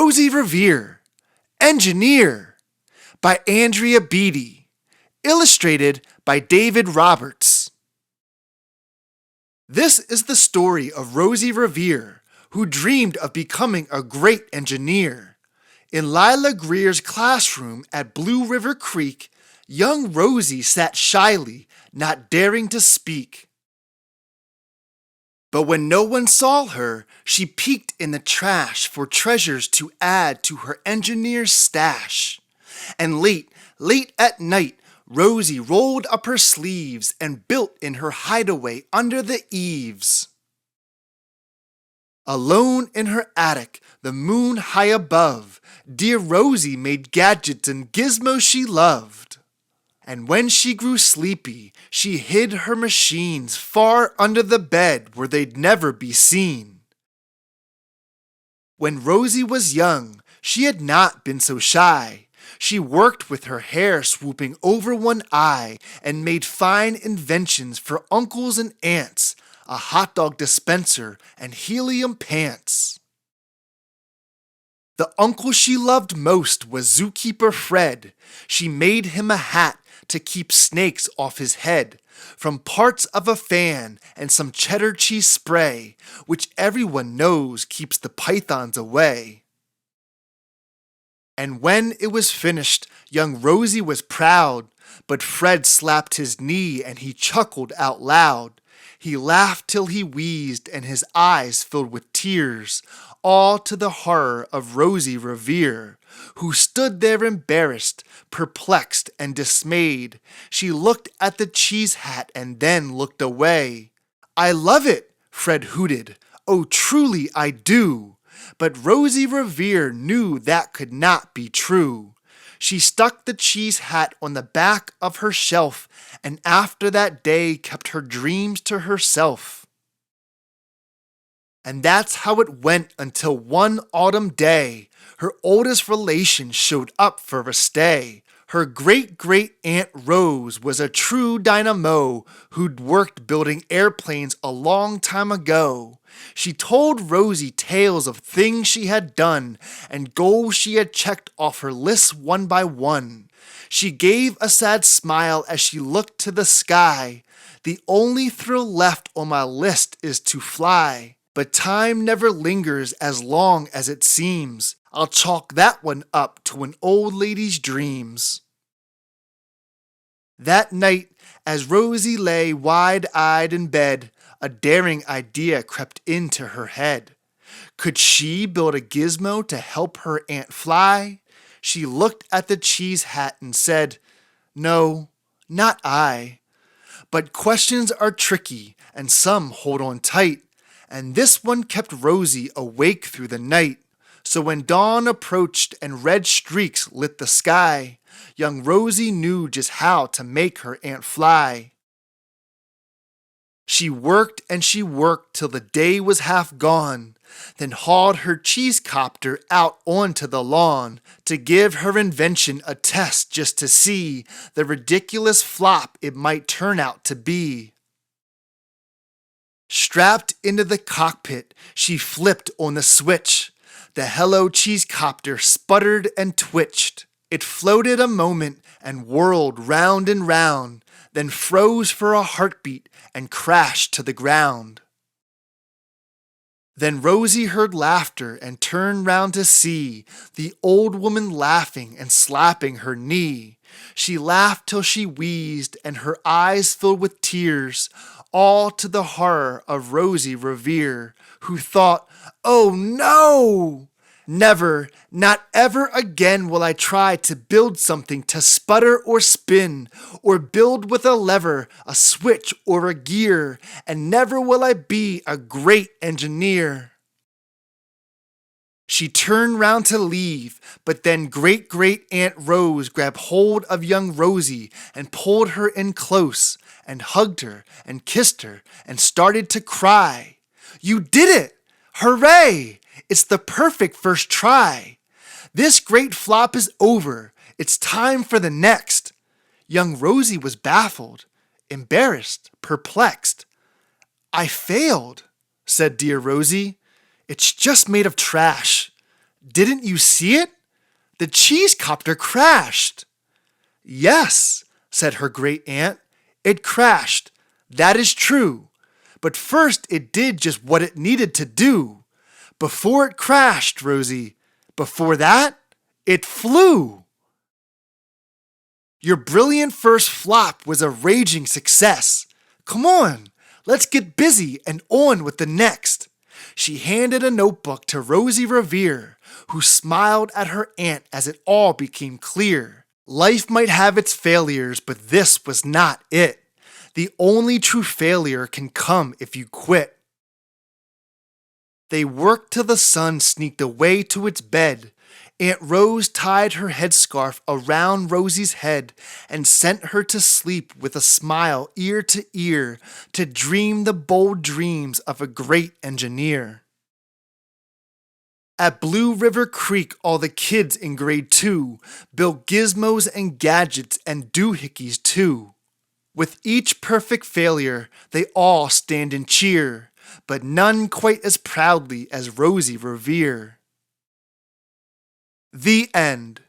Rosie Revere, Engineer, by Andrea Beaty, illustrated by David Roberts. This is the story of Rosie Revere, who dreamed of becoming a great engineer. In Lila Greer's classroom at Blue River Creek, young Rosie sat shyly, not daring to speak. But when no one saw her, she peeked in the trash for treasures to add to her engineer's stash. And late at night, Rosie rolled up her sleeves and built in her hideaway under the eaves. Alone in her attic, the moon high above, dear Rosie made gadgets and gizmos she loved. And when she grew sleepy, she hid her machines far under the bed where they'd never be seen. When Rosie was young, she had not been so shy. She worked with her hair swooping over one eye and made fine inventions for uncles and aunts, a hot dog dispenser and helium pants. The uncle she loved most was zookeeper Fred. She made him a hat to keep snakes off his head, from parts of a fan and some cheddar cheese spray, which everyone knows keeps the pythons away. And when it was finished, young Rosie was proud, but Fred slapped his knee and he chuckled out loud. He laughed till he wheezed and his eyes filled with tears, all to the horror of Rosie Revere, who stood there embarrassed, perplexed, and dismayed. She looked at the cheese hat and then looked away. "I love it," Fred hooted. "Oh, truly I do." But Rosie Revere knew that could not be true. She stuck the cheese hat on the back of her shelf, and after that day kept her dreams to herself. And that's how it went until one autumn day, her oldest relation showed up for a stay. Her great-great-aunt Rose was a true dynamo who'd worked building airplanes a long time ago. She told Rosie tales of things she had done and goals she had checked off her list one by one. She gave a sad smile as she looked to the sky. "The only thrill left on my list is to fly. But time never lingers as long as it seems. I'll chalk that one up to an old lady's dreams." That night, as Rosie lay wide-eyed in bed, a daring idea crept into her head. Could she build a gizmo to help her aunt fly? She looked at the cheese hat and said, "No, not I." But questions are tricky, and some hold on tight. And this one kept Rosie awake through the night. So when dawn approached and red streaks lit the sky, young Rosie knew just how to make her aunt fly. She worked and she worked till the day was half gone, then hauled her cheesecopter out onto the lawn to give her invention a test just to see the ridiculous flop it might turn out to be. Strapped into the cockpit, she flipped on the switch. The Hello cheesecopter sputtered and twitched. It floated a moment and whirled round and round, then froze for a heartbeat and crashed to the ground. Then Rosie heard laughter and turned round to see the old woman laughing and slapping her knee. She laughed till she wheezed and her eyes filled with tears, all to the horror of Rosie Revere, who thought, "Oh no! Never, not ever again will I try to build something to sputter or spin, or build with a lever, a switch, or a gear, and never will I be a great engineer." She turned round to leave, but then great-great-aunt Rose grabbed hold of young Rosie and pulled her in close, and hugged her and kissed her and started to cry. "You did it! Hooray! It's the perfect first try. This great flop is over. It's time for the next." Young Rosie was baffled, embarrassed, perplexed. "I failed," said dear Rosie. "It's just made of trash. Didn't you see it? The cheesecopter crashed. Yes, said her great aunt, it crashed. That is true. But first it did just what it needed to do. Before it crashed, Rosie, before that, it flew. Your brilliant first flop was a raging success. Come on, let's get busy and on with the next. She handed a notebook to Rosie Revere, who smiled at her aunt as it all became clear. Life might have its failures, but this was not it. The only true failure can come if you quit. They worked till the sun sneaked away to its bed. Aunt Rose tied her headscarf around Rosie's head and sent her to sleep with a smile ear to ear to dream the bold dreams of a great engineer. At Blue River Creek, all the kids in grade 2 built gizmos and gadgets and doohickeys too. With each perfect failure, they all stand and cheer, but none quite as proudly as Rosie Revere. The end.